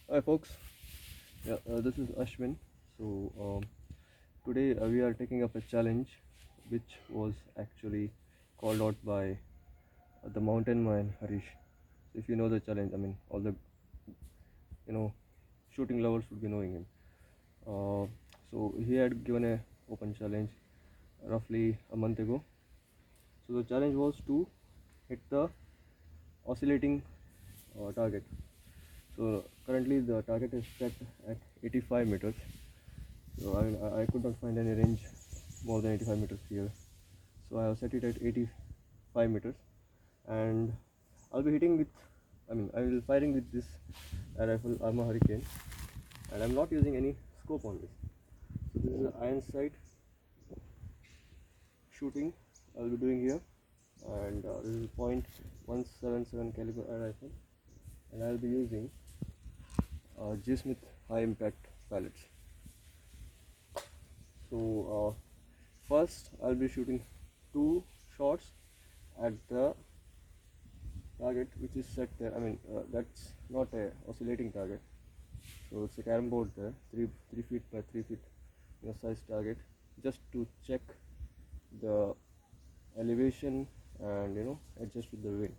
Hi folks, this is Ashwin. So today we are taking up a challenge which was actually called out by the mountain man Harish. So if you know the challenge, I mean all the you know shooting lovers would be knowing him. Uh, so he had given a open challenge roughly a month ago. So the challenge was to hit the oscillating target. So currently the target is set at 85 meters. So I could not find any range more than 85 meters here. So I have set it at 85 meters, and I'll be hitting with, I will firing with this rifle Aarmar Hurricane, and I'm not using any scope on this. So this is an iron sight shooting I'll be doing here, and this is .177 caliber air rifle, and I'll be using J Smith high impact pellets. So first I'll be shooting 2 shots at the target which is set there. That's not a oscillating target, so it's a carom board there, 3 feet by 3 feet size target, just to check the elevation and adjust with the wind.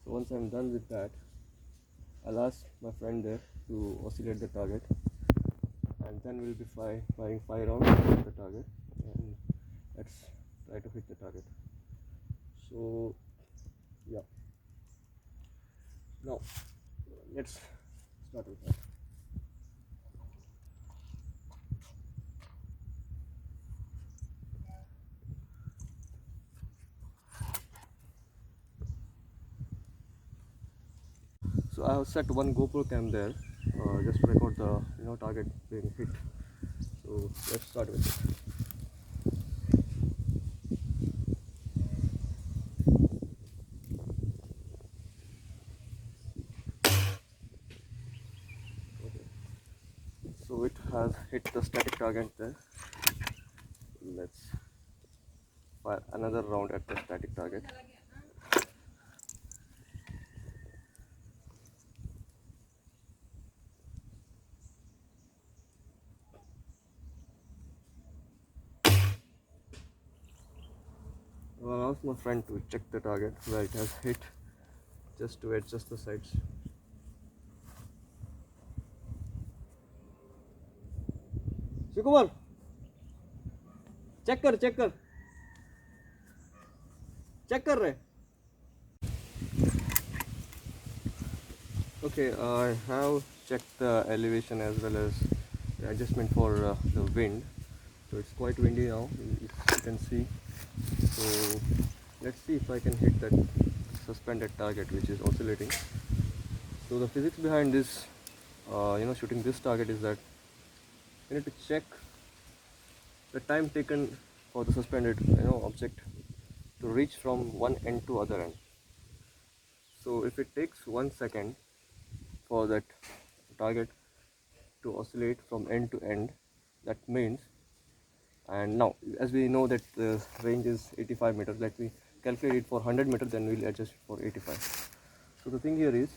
So once I'm done with that, I'll ask my friend there to oscillate the target, and then we'll be firing 5 rounds at the target, and let's try to hit the target. So yeah, now let's start with that. So I have set one GoPro cam there, just to record the target being hit. So let's start with it. Okay. So it has hit the static target there. Let's fire another round at the static target. I'll ask my friend to check the target where it has hit, just to adjust the sights. Shivkumar check कर रहे. Okay, I have checked the elevation as well as the adjustment for the wind. So it's quite windy now, if you can see. So let's see if I can hit that suspended target which is oscillating. So the physics behind this, shooting this target is that you need to check the time taken for the suspended object to reach from one end to other end. So if it takes 1 second for that target to oscillate from end to end, that means, and now as we know that the range is 85 meters, let me calculate it for 100 meters, then we'll adjust it for 85. So the thing here is,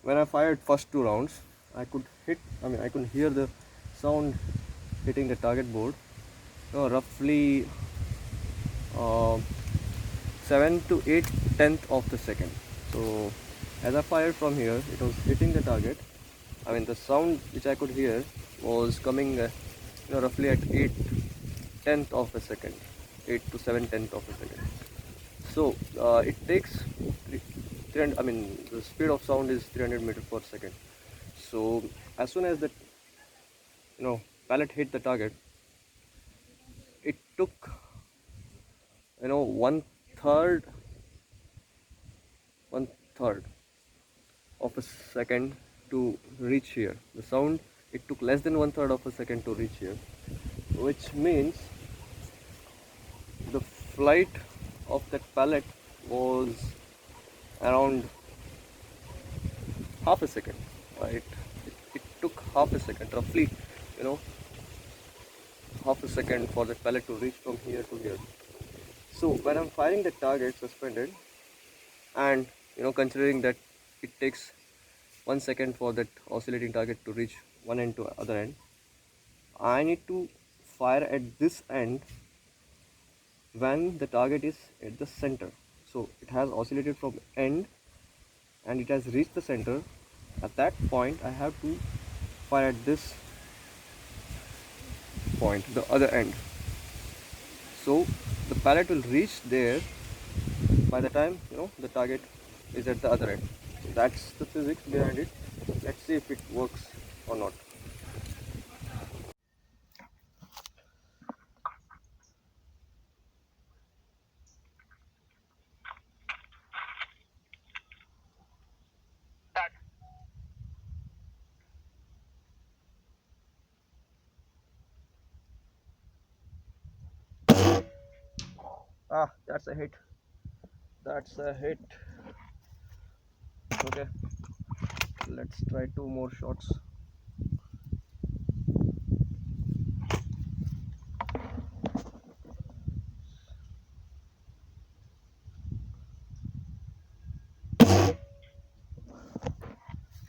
when I fired first 2 rounds, I could hear the sound hitting the target board, roughly 7 to 8 tenths of the second. So as I fired from here, it was hitting the target. The sound which I could hear was coming roughly at 8 tenths of a second, 8 to 7 tenths of a second. So it takes 300, the speed of sound is 300 meters per second. So as soon as the pellet hit the target, it took one third of a second to reach here. The sound, it took less than 1/3 of a second to reach here, which means the flight of that pellet was around half a second, right? It took half a second, roughly, half a second for the pellet to reach from here to here. So when I'm firing the target suspended, and considering that it takes 1 second for that oscillating target to reach one end to other end. I need to fire at this end when the target is at the center. So it has oscillated from end and it has reached the center. At that point I have to fire at this point, the other end. So the pellet will reach there by the time the target is at the other end. So that's the physics behind it. Let's see if it works or not. Ah, that's a hit. That's a hit. Okay, let's try two more shots.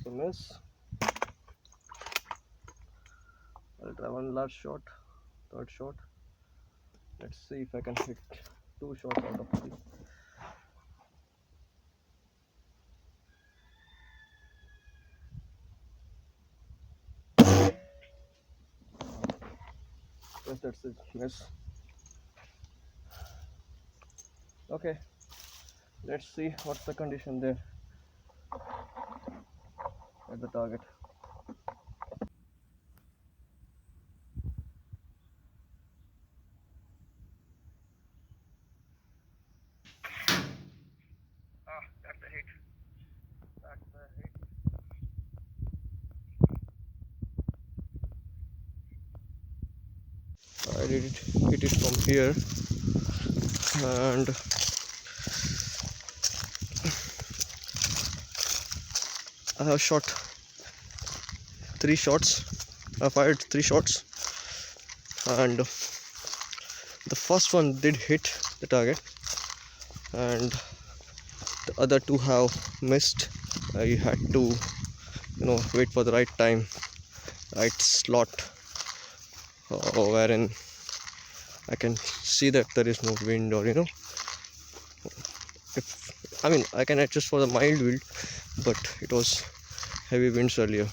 So miss. I'll try one last shot, third shot. Let's see if I can hit two shots out of three. Yes, that's it. Miss. Okay, let's see what's the condition there at the target. Ah, that's a hit. That's a hit. I did hit it from here, and I have shot three shots. I fired three shots, and the first one did hit the target, and the other two have missed. I had to, wait for the right time, right slot, wherein I can see that there is no wind, or if I mean I can adjust for the mild wind, but it was heavy winds earlier.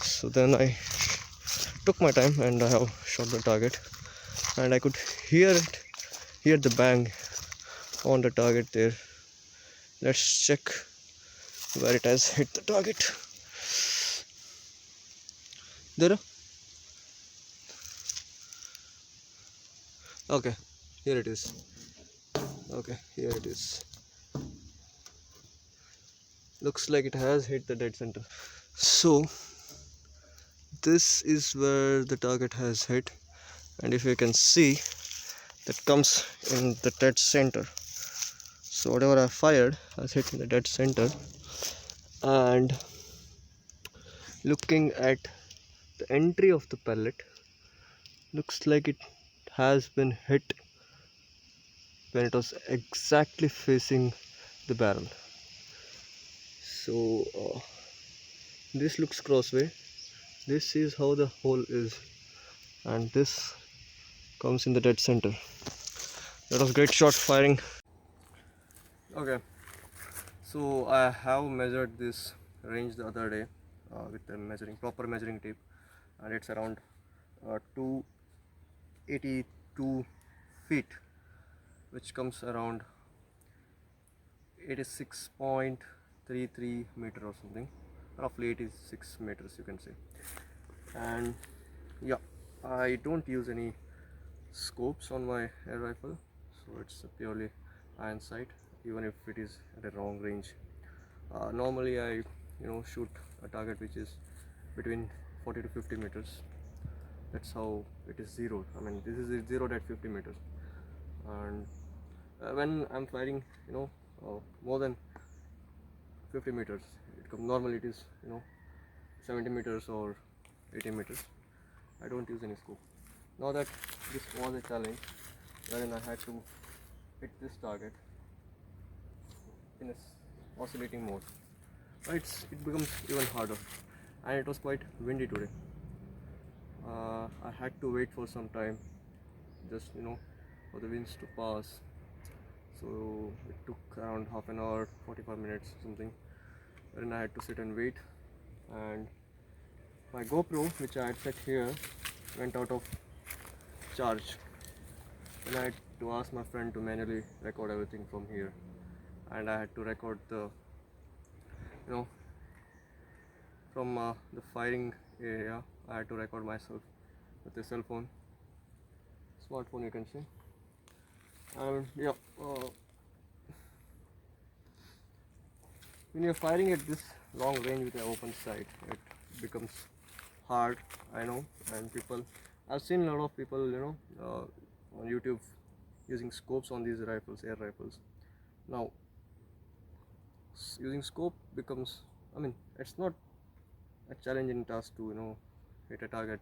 So then I took my time and I have shot the target, and I could hear the bang on the target there. Let's check where it has hit the target. There. Okay, here it is. Okay, here it is. Looks like it has hit the dead center. So this is where the target has hit, and if you can see, that comes in the dead center. So whatever I fired has hit in the dead center, and looking at the entry of the pellet, looks like it has been hit when it was exactly facing the barrel. So this looks crossway. This is how the hole is, and this comes in the dead center. That was great shot firing. Okay, so I have measured this range the other day with the proper measuring tape, and it's around 282 feet, which comes around 86.33 meter or something, roughly 86 meters you can say. And yeah, I don't use any scopes on my air rifle, so it's a purely iron sight, even if it is at a wrong range. Normally I shoot a target which is between 40 to 50 meters. That's how it is zeroed. I mean, this is zeroed at 50 meters, and when I'm firing more than 50 meters, normally it is 70 meters or 80 meters. I don't use any scope. Now that this was a challenge wherein I had to hit this target in a oscillating mode, it becomes even harder. And it was quite windy today. I had to wait for some time, just for the winds to pass. So it took around half an hour, 45 minutes something, wherein I had to sit and wait. And my GoPro, which I had set here, went out of charge. Then I had to ask my friend to manually record everything from here, and I had to record the from the firing area. I had to record myself with a cell phone, smartphone, you can say. And yeah, when you're firing at this long range with an open sight, it becomes hard, I know. And I've seen a lot of people on YouTube using scopes on these rifles, air rifles. Now using scope becomes, it's not a challenging task to hit a target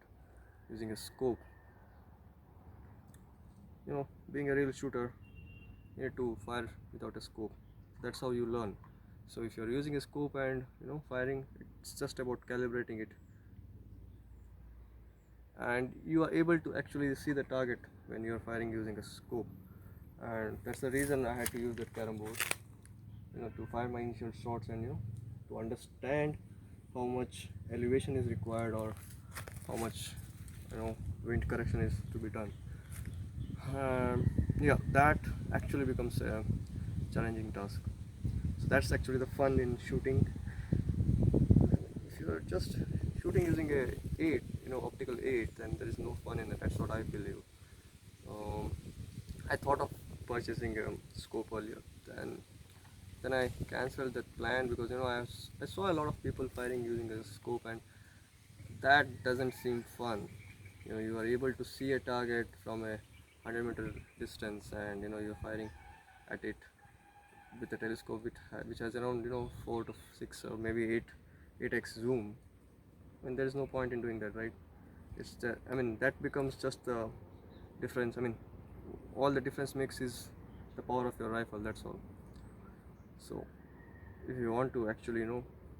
using a scope. Being a real shooter, you need to fire without a scope. That's how you learn. So if you're using a scope and firing, it's just about calibrating it, and you are able to actually see the target when you're firing using a scope. And that's the reason I had to use that carom board, to fire my initial shots, and to understand how much elevation is required, or how much wind correction is to be done. Yeah, that actually becomes a challenging task. So that's actually the fun in shooting. If you're just shooting using a 8, optical 8, then there is no fun in it. That's what I believe. I thought of purchasing a scope earlier, then I cancelled that plan, because I saw a lot of people firing using a scope, and that doesn't seem fun. You are able to see a target from a 100-meter distance, and you're firing at it with a telescope which has around 4 to 6 or maybe 8x zoom. There is no point in doing that, right? That becomes just the difference. All the difference makes is the power of your rifle, that's all. So if you want to actually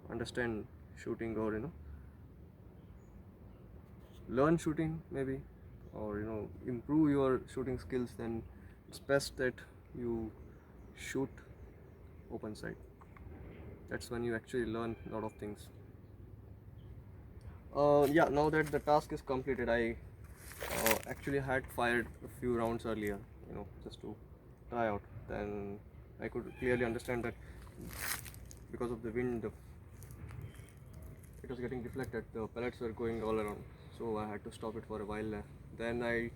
understand shooting, or learn shooting maybe, or improve your shooting skills, then it's best that you shoot open sight. That's when you actually learn a lot of things. Yeah, now that the task is completed, I actually had fired a few rounds earlier, just to try out. Then I could clearly understand that because of the wind, it was getting deflected, the pellets were going all around, so I had to stop it for a while. Then I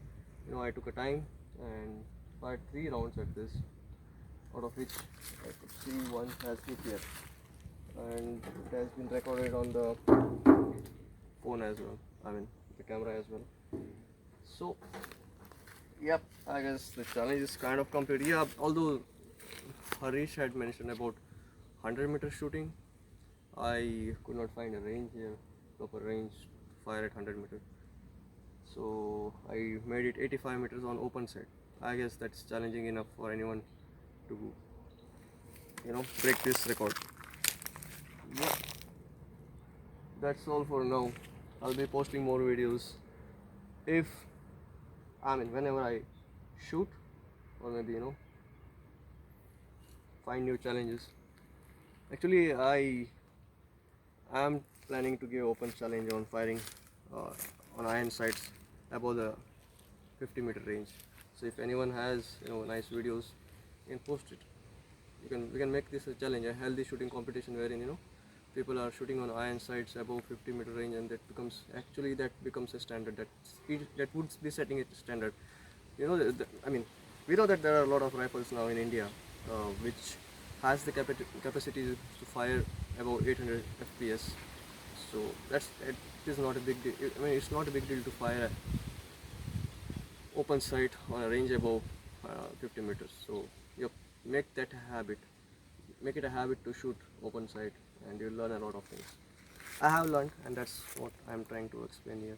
took a time and fired 3 rounds at this, out of which I could see one has hit here, and it has been recorded on the phone as well, the camera as well. So yep, I guess the challenge is kind of complete. Yeah, although Harish had mentioned about 100-meter shooting, I could not find a range here, proper range to fire at 100 meters. So I made it 85 meters on open sight. I guess that's challenging enough for anyone to break this record. Yeah, that's all for now. I'll be posting more videos whenever I shoot, or maybe find new challenges. Actually, I am planning to give open challenge on firing on iron sights above the 50-meter range. So if anyone has nice videos, you can post it. We can make this a challenge, a healthy shooting competition, wherein people are shooting on iron sights above 50-meter range, and that becomes a standard. That would be setting a standard. We know that there are a lot of rifles now in India which has the capacity to fire above 800 fps. So it is not a big deal. It's not a big deal to fire open sight on a range above 50 meters. So yep, make it a habit to shoot open sight, and you'll learn a lot of things. I have learned, and that's what I'm trying to explain here.